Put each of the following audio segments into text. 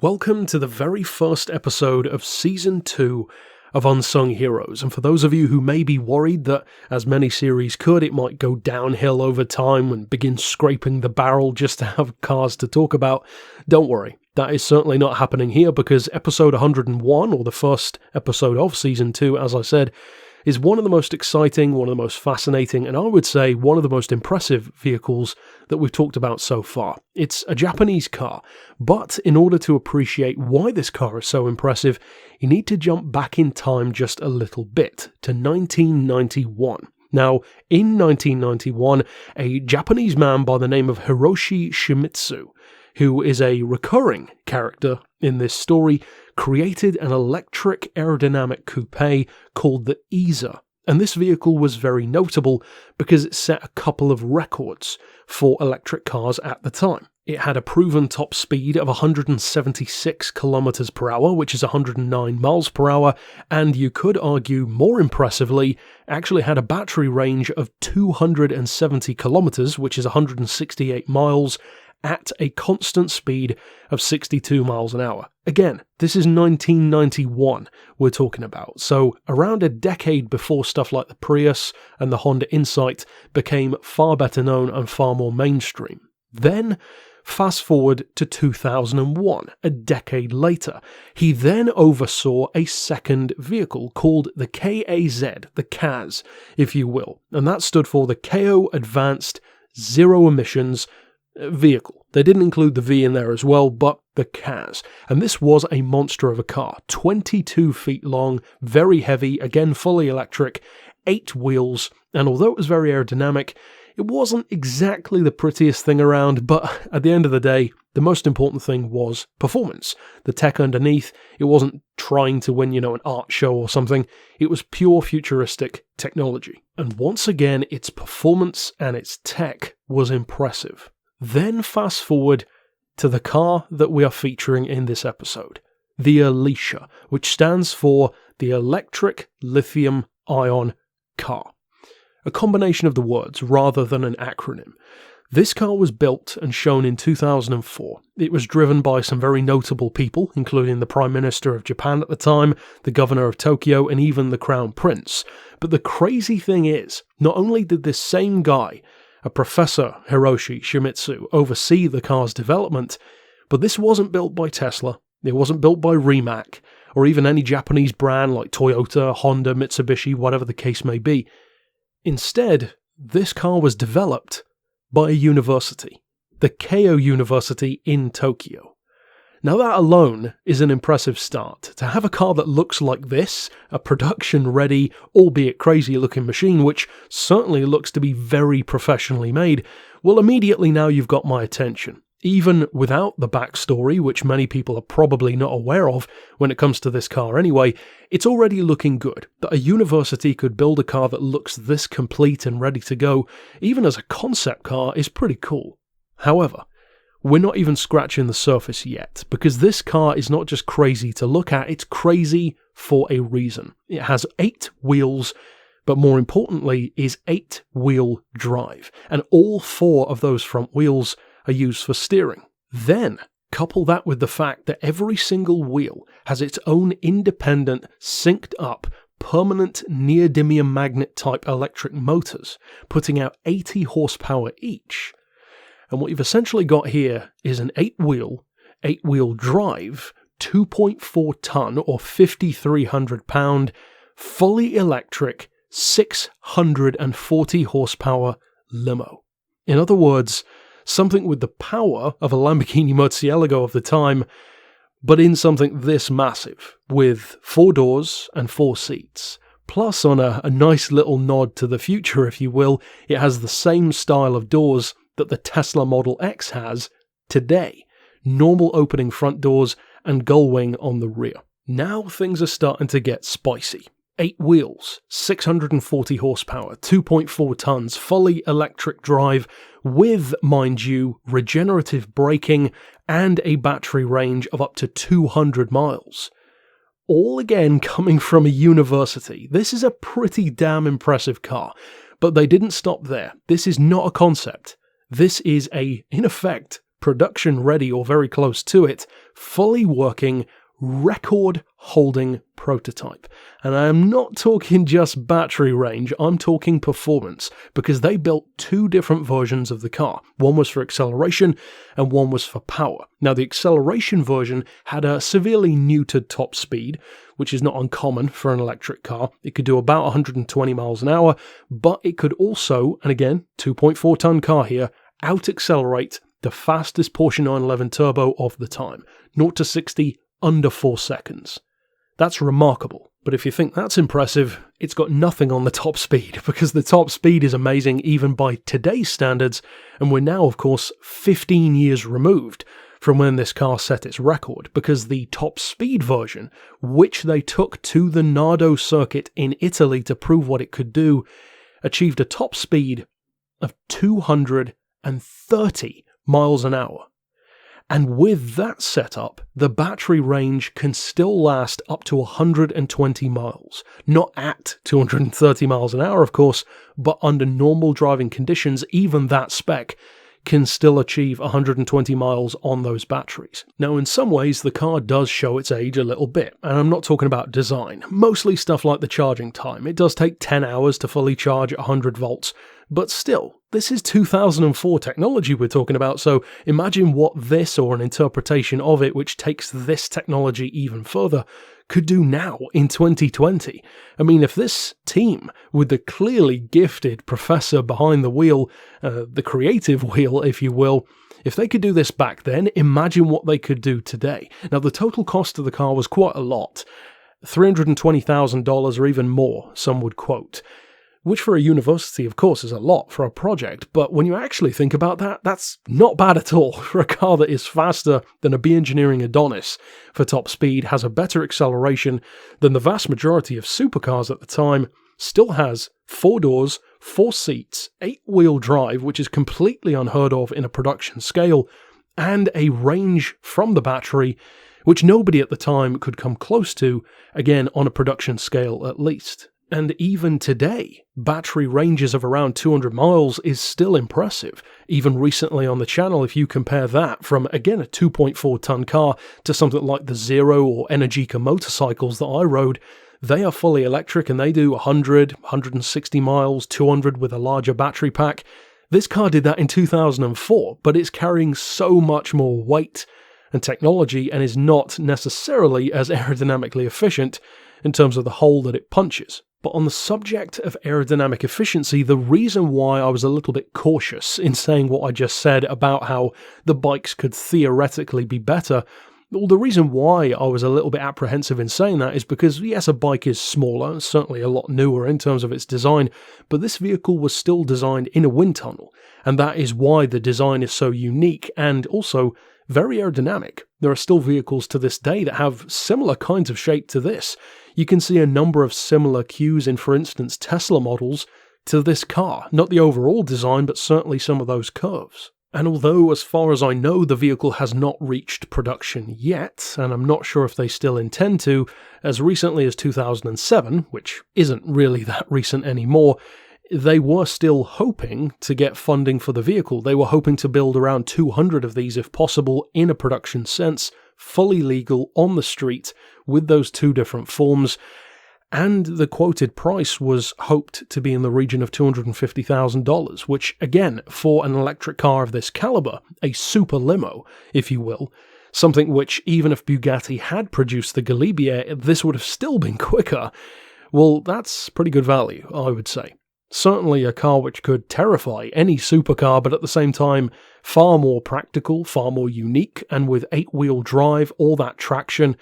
Welcome to the very first episode of Season 2 of Unsung Heroes, and for those of you who may be worried that, as many series could, it might go downhill over time and begin scraping the barrel just to have cars to talk about, don't worry. That is certainly not happening here, because episode 101, or the first episode of Season 2, as I said, is one of the most exciting, one of the most fascinating, and I would say one of the most impressive vehicles that we've talked about so far. It's a Japanese car, but in order to appreciate why this car is so impressive, you need to jump back in time just a little bit, to 1991. Now, in 1991, a Japanese man by the name of Hiroshi Shimizu, who is a recurring character in this story, created an electric aerodynamic coupe called the Iza, and this vehicle was very notable because it set a couple of records for electric cars at the time. It had a proven top speed of 176 kilometers per hour, which is 109 miles per hour, and you could argue more impressively, actually had a battery range of 270 kilometers, which is 168 miles, at a constant speed of 62 miles an hour. Again, this is 1991 we're talking about, so around a decade before stuff like the Prius and the Honda Insight became far better known and far more mainstream. Then, fast forward to 2001, a decade later, he then oversaw a second vehicle called the KAZ, the KAZ, if you will, and that stood for the KO Advanced Zero Emissions Vehicle. They didn't include the V in there as well, but the KAZ. And this was a monster of a car, 22 feet long, very heavy, again fully electric, 8 wheels, and although it was very aerodynamic, it wasn't exactly the prettiest thing around, but at the end of the day, the most important thing was performance. The tech underneath, it wasn't trying to win, an art show or something, it was pure futuristic technology. And once again, its performance and its tech was impressive. Then fast forward to the car that we are featuring in this episode, the Alicia, which stands for the Electric Lithium Ion Car. A combination of the words rather than an acronym. This car was built and shown in 2004. It was driven by some very notable people, including the Prime Minister of Japan at the time, the Governor of Tokyo, and even the Crown Prince. But the crazy thing is, not only did this same guy, a Professor Hiroshi Shimizu, oversee the car's development, but this wasn't built by Tesla, it wasn't built by Rimac, or even any Japanese brand like Toyota, Honda, Mitsubishi, whatever the case may be. Instead, this car was developed by a university, the Keio University in Tokyo. Now that alone is an impressive start. To have a car that looks like this, a production-ready, albeit crazy-looking machine, which certainly looks to be very professionally made, well, immediately now you've got my attention. Even without the backstory, which many people are probably not aware of when it comes to this car anyway, it's already looking good. That a university could build a car that looks this complete and ready to go, even as a concept car, is pretty cool. However, we're not even scratching the surface yet, because this car is not just crazy to look at, it's crazy for a reason. It has 8 wheels, but more importantly is 8-wheel drive, and all 4 of those front wheels are used for steering. Then, couple that with the fact that every single wheel has its own independent, synced up, permanent neodymium magnet type electric motors, putting out 80 horsepower each. And what you've essentially got here is an 8-wheel drive, 2.4 ton or 5,300 pound, fully electric, 640 horsepower limo. In other words, something with the power of a Lamborghini Murcielago of the time, but in something this massive, with 4 doors and 4 seats. Plus, on a nice little nod to the future, if you will, it has the same style of doors that the Tesla Model X has today. Normal opening front doors and gull wing on the rear. Now things are starting to get spicy. 8 wheels, 640 horsepower, 2.4 tons, fully electric drive with, mind you, regenerative braking and a battery range of up to 200 miles. All again coming from a university. This is a pretty damn impressive car, but they didn't stop there. This is not a concept. This is in effect, production ready or very close to it, fully working, record-holding prototype. And I am not talking just battery range, I'm talking performance, because they built two different versions of the car. One was for acceleration and one was for power. Now, the acceleration version had a severely neutered top speed, which is not uncommon for an electric car. It could do about 120 miles an hour, but it could also, and again, 2.4-ton car here, out-accelerate the fastest Porsche 911 Turbo of the time, 0 to 60 under 4 seconds. That's remarkable, but if you think that's impressive, it's got nothing on the top speed, because the top speed is amazing even by today's standards, and we're now, of course, 15 years removed from when this car set its record, because the top speed version, which they took to the Nardo circuit in Italy to prove what it could do, achieved a top speed of 230 miles an hour. And with that setup, the battery range can still last up to 120 miles. Not at 230 miles an hour, of course, but under normal driving conditions, even that spec can still achieve 120 miles on those batteries. Now, in some ways, the car does show its age a little bit, and I'm not talking about design. Mostly stuff like the charging time. It does take 10 hours to fully charge at 100 volts, but still, this is 2004 technology we're talking about, so imagine what this, or an interpretation of it which takes this technology even further, could do now in 2020. I mean, if this team, with the clearly gifted professor behind the wheel, the creative wheel, if you will, if they could do this back then, imagine what they could do today. Now, the total cost of the car was quite a lot. $320,000 or even more, some would quote. Which for a university, of course, is a lot for a project, but when you actually think about that, that's not bad at all for a car that is faster than a B-Engineering Adonis for top speed, has a better acceleration than the vast majority of supercars at the time, still has 4 doors, 4 seats, 8-wheel drive, which is completely unheard of in a production scale, and a range from the battery, which nobody at the time could come close to, again on a production scale at least. And even today, battery ranges of around 200 miles is still impressive. Even recently on the channel, if you compare that from, again, a 2.4-ton car to something like the Zero or Energica motorcycles that I rode, they are fully electric and they do 100, 160 miles, 200 with a larger battery pack. This car did that in 2004, but it's carrying so much more weight and technology and is not necessarily as aerodynamically efficient in terms of the hole that it punches. But on the subject of aerodynamic efficiency, the reason why I was a little bit cautious in saying what I just said about how the bikes could theoretically be better, well, the reason why I was a little bit apprehensive in saying that is because, yes, a bike is smaller, certainly a lot newer in terms of its design, but this vehicle was still designed in a wind tunnel, and that is why the design is so unique and also very aerodynamic. There are still vehicles to this day that have similar kinds of shape to this. You can see a number of similar cues in, for instance, Tesla models to this car. Not the overall design, but certainly some of those curves. And although, as far as I know, the vehicle has not reached production yet, and I'm not sure if they still intend to, as recently as 2007, which isn't really that recent anymore, they were still hoping to get funding for the vehicle. They were hoping to build around 200 of these if possible in a production sense, fully legal on the street with those two different forms, and the quoted price was hoped to be in the region of $250,000, which again, for an electric car of this caliber, a super limo, if you will, something which even if Bugatti had produced the Galibier, this would have still been quicker, well, that's pretty good value, I would say. Certainly a car which could terrify any supercar, but at the same time, far more practical, far more unique, and with 8-wheel drive, all that traction,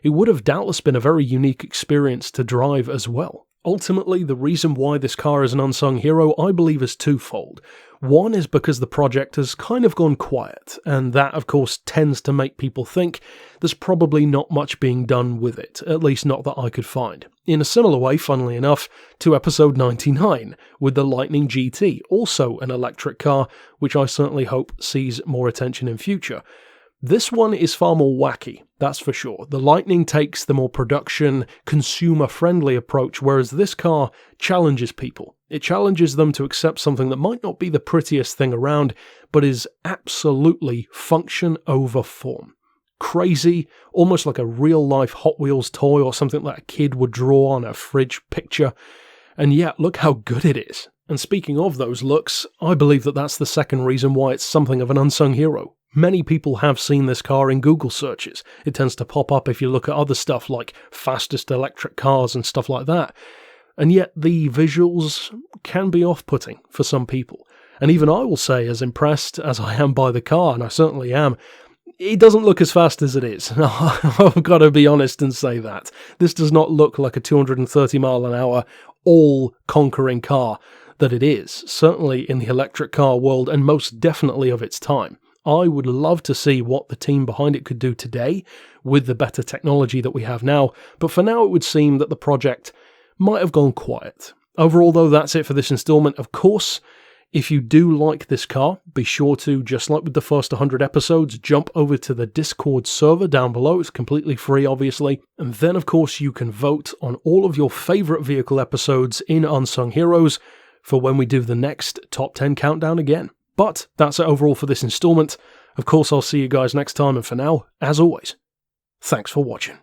it would have doubtless been a very unique experience to drive as well. Ultimately, the reason why this car is an unsung hero, I believe, is twofold. One is because the project has kind of gone quiet, and that, of course, tends to make people think there's probably not much being done with it, at least not that I could find. In a similar way, funnily enough, to episode 99, with the Lightning GT, also an electric car, which I certainly hope sees more attention in future. This one is far more wacky, that's for sure. The Lightning takes the more production, consumer-friendly approach, whereas this car challenges people. It challenges them to accept something that might not be the prettiest thing around, but is absolutely function over form. Crazy, almost like a real-life Hot Wheels toy or something that a kid would draw on a fridge picture. And yet, look how good it is. And speaking of those looks, I believe that that's the second reason why it's something of an unsung hero. Many people have seen this car in Google searches. It tends to pop up if you look at other stuff like fastest electric cars and stuff like that. And yet the visuals can be off-putting for some people. And even I will say, as impressed as I am by the car, and I certainly am, it doesn't look as fast as it is. I've got to be honest and say that. This does not look like a 230 mile an hour all-conquering car that it is, certainly in the electric car world and most definitely of its time. I would love to see what the team behind it could do today with the better technology that we have now, but for now it would seem that the project might have gone quiet. Overall though, that's it for this installment. Of course, if you do like this car, be sure to, just like with the first 100 episodes, jump over to the Discord server down below. It's completely free, obviously. And then, of course, you can vote on all of your favourite vehicle episodes in Unsung Heroes for when we do the next Top 10 countdown again. But that's it overall for this installment. Of course, I'll see you guys next time, and for now, as always, thanks for watching.